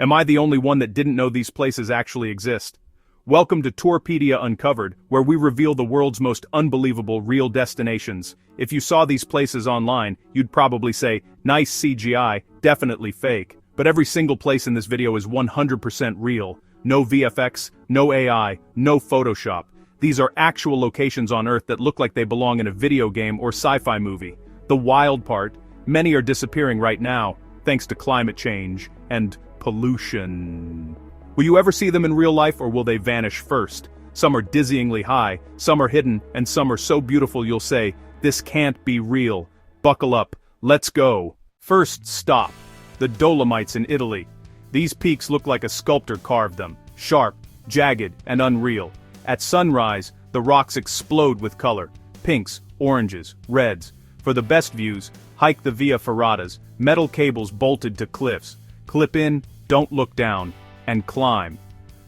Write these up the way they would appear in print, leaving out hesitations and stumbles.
Am I the only one that didn't know these places actually exist? Welcome to TourPedia Uncovered, where we reveal the world's most unbelievable real destinations. If you saw these places online, you'd probably say, nice CGI, definitely fake. But every single place in this video is 100% real. No VFX, no AI, no Photoshop. These are actual locations on Earth that look like they belong in a video game or sci-fi movie. The wild part, many are disappearing right now, thanks to climate change and pollution. Will you ever see them in real life, or will they vanish first? Some are dizzyingly high, some are hidden, and some are so beautiful you'll say, this can't be real. Buckle up, let's go. First stop, the Dolomites in Italy. These peaks look like a sculptor carved them, sharp, jagged, and unreal. At sunrise, the rocks explode with color, pinks, oranges, reds. For the best views, hike the Via Ferratas, metal cables bolted to cliffs. Clip in, don't look down, and climb.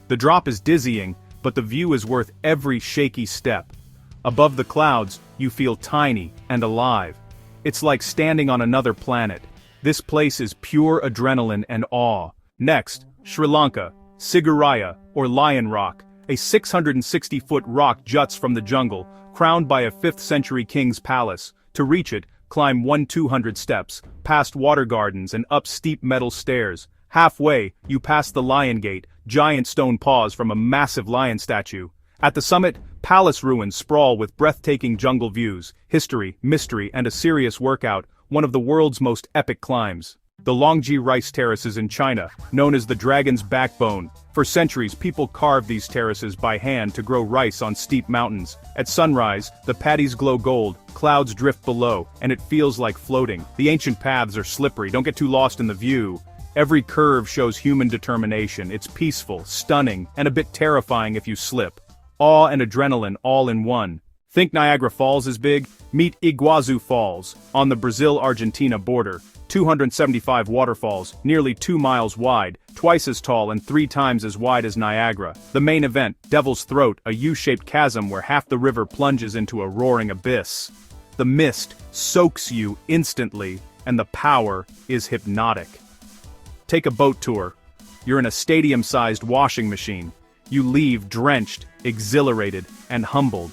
The drop is dizzying, but the view is worth every shaky step. Above the clouds, you feel tiny and alive. It's like standing on another planet. This place is pure adrenaline and awe. Next, Sri Lanka, Sigiriya, or Lion Rock. A 660-foot rock juts from the jungle, crowned by a 5th century king's palace. To reach it, climb 200 steps, past water gardens and up steep metal stairs. Halfway, you pass the Lion Gate, giant stone paws from a massive lion statue. At the summit, palace ruins sprawl with breathtaking jungle views, history, mystery, and a serious workout, one of the world's most epic climbs. The Longji Rice Terraces in China, known as the dragon's backbone. For centuries, people carved these terraces by hand to grow rice on steep mountains. At sunrise, the paddies glow gold, clouds drift below, and it feels like floating. The ancient paths are slippery, don't get too lost in the view. Every curve shows human determination. It's peaceful, stunning, and a bit terrifying if you slip. Awe and adrenaline all in one. Think Niagara Falls is big? Meet Iguazu Falls, on the Brazil-Argentina border. 275 waterfalls, nearly 2 miles wide, twice as tall and 3 times as wide as Niagara. The main event, Devil's Throat, a U-shaped chasm where half the river plunges into a roaring abyss. The mist soaks you instantly, and the power is hypnotic. Take a boat tour. You're in a stadium-sized washing machine. You leave drenched, exhilarated, and humbled.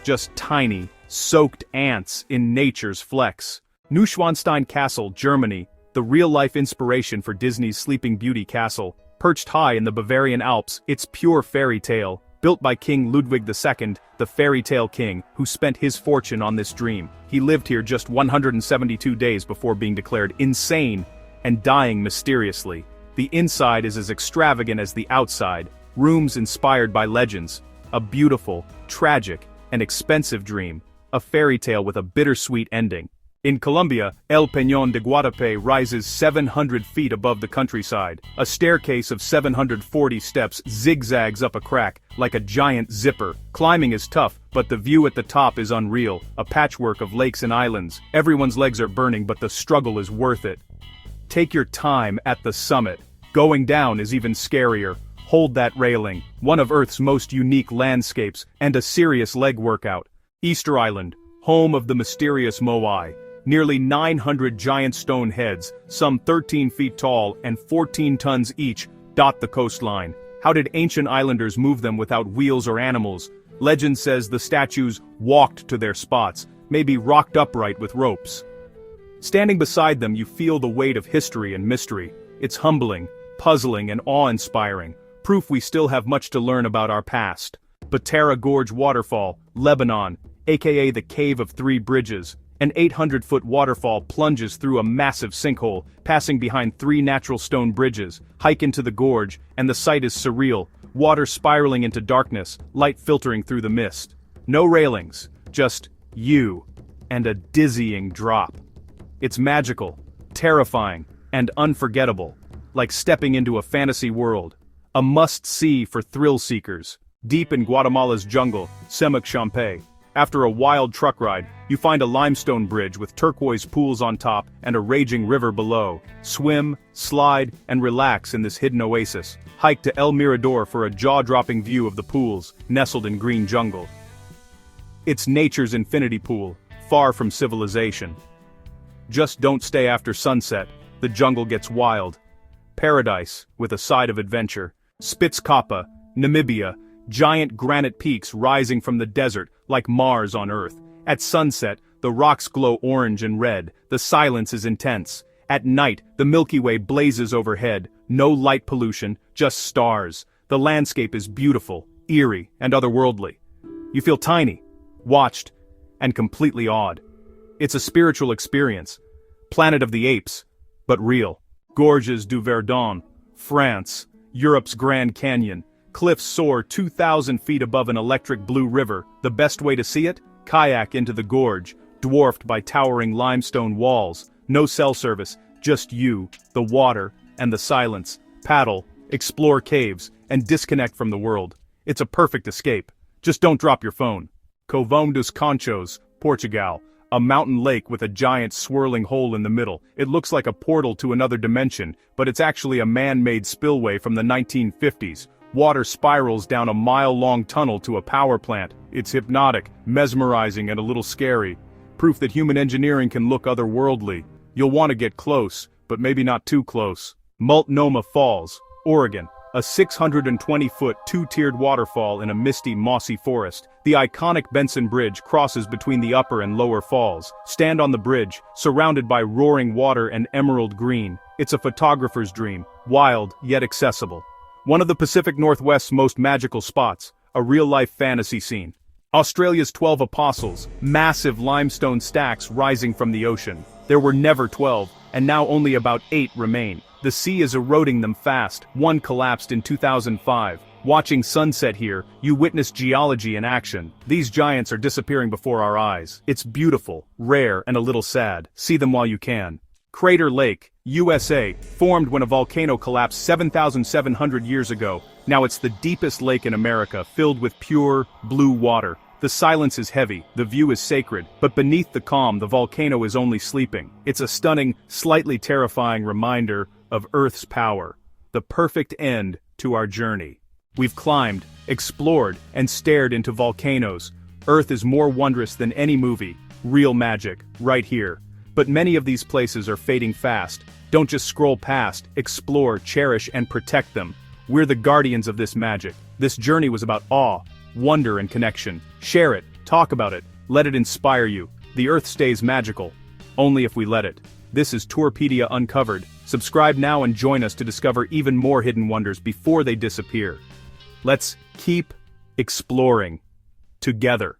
Just tiny, soaked ants in nature's flex. Neuschwanstein Castle, Germany, the real-life inspiration for Disney's Sleeping Beauty castle. Perched high in the Bavarian Alps, it's pure fairy tale. Built by King Ludwig II, the fairy tale king, who spent his fortune on this dream. He lived here just 172 days before being declared insane and dying mysteriously. The inside is as extravagant as the outside, rooms inspired by legends. A beautiful, tragic, and expensive dream. A fairy tale with a bittersweet ending. In Colombia, El Peñón de Guatapé rises 700 feet above the countryside. A staircase of 740 steps zigzags up a crack, like a giant zipper. Climbing is tough, but the view at the top is unreal, a patchwork of lakes and islands. Everyone's legs are burning, but the struggle is worth it. Take your time at the summit. Going down is even scarier. Hold that railing, one of Earth's most unique landscapes, and a serious leg workout. Easter Island, home of the mysterious Moai. Nearly 900 giant stone heads, some 13 feet tall and 14 tons each, dot the coastline. How did ancient islanders move them without wheels or animals? Legend says the statues walked to their spots, maybe rocked upright with ropes. Standing beside them, you feel the weight of history and mystery. It's humbling, puzzling, and awe-inspiring. Proof we still have much to learn about our past. Batera Gorge Waterfall, Lebanon, aka the Cave of Three Bridges. An 800-foot waterfall plunges through a massive sinkhole, passing behind 3 natural stone bridges. Hike into the gorge, and the sight is surreal. Water spiraling into darkness, light filtering through the mist. No railings, just you, and a dizzying drop. It's magical, terrifying, and unforgettable, like stepping into a fantasy world. A must-see for thrill-seekers. Deep in Guatemala's jungle, Semuc Champey. After a wild truck ride, you find a limestone bridge with turquoise pools on top and a raging river below. Swim, slide, and relax in this hidden oasis. Hike to El Mirador for a jaw-dropping view of the pools, nestled in green jungle. It's nature's infinity pool, far from civilization. Just don't stay after sunset, the jungle gets wild. paradise with a side of adventure. Spitzkopje, Namibia, giant granite peaks rising from the desert like Mars on Earth. At sunset, the rocks glow orange and red, the silence is intense. At night, the Milky Way blazes overhead, no light pollution, just stars. The landscape is beautiful, eerie, and otherworldly. You feel tiny, watched, and completely awed. It's a spiritual experience. Planet of the Apes, but real. Gorges du Verdon, France, Europe's Grand Canyon. Cliffs soar 2,000 feet above an electric blue river. The best way to see it? Kayak into the gorge, dwarfed by towering limestone walls. No cell service, just you, the water, and the silence. Paddle, explore caves, and disconnect from the world. It's a perfect escape. Just don't drop your phone. Covão dos Conchos, Portugal. A mountain lake with a giant swirling hole in the middle. It looks like a portal to another dimension, but it's actually a man-made spillway from the 1950s. Water spirals down a mile-long tunnel to a power plant. It's hypnotic, mesmerizing, and a little scary. Proof that human engineering can look otherworldly. You'll want to get close, but maybe not too close. Multnomah Falls, Oregon. A 620-foot, two-tiered waterfall in a misty, mossy forest. The iconic Benson Bridge crosses between the upper and lower falls. Stand on the bridge, surrounded by roaring water and emerald green. It's a photographer's dream, wild yet accessible. One of the Pacific Northwest's most magical spots, a real-life fantasy scene. Australia's 12 Apostles, massive limestone stacks rising from the ocean. There were never 12, and now only about 8 remain. The sea is eroding them fast. One collapsed in 2005. Watching sunset here, you witness geology in action. These giants are disappearing before our eyes. It's beautiful, rare, and a little sad. See them while you can. Crater Lake, USA, formed when a volcano collapsed 7,700 years ago. Now it's the deepest lake in America, filled with pure, blue water. The silence is heavy, the view is sacred, but beneath the calm, the volcano is only sleeping. It's a stunning, slightly terrifying reminder of Earth's power. The perfect end to our journey. We've climbed, explored, and stared into volcanoes. Earth is more wondrous than any movie. Real magic, right here. But many of these places are fading fast. Don't just scroll past, explore, cherish, and protect them. We're the guardians of this magic. This journey was about awe, wonder, and connection. Share it, talk about it, let it inspire you. The Earth stays magical, only if we let it. This is TourPedia Uncovered. Subscribe now and join us to discover even more hidden wonders before they disappear. Let's keep exploring together.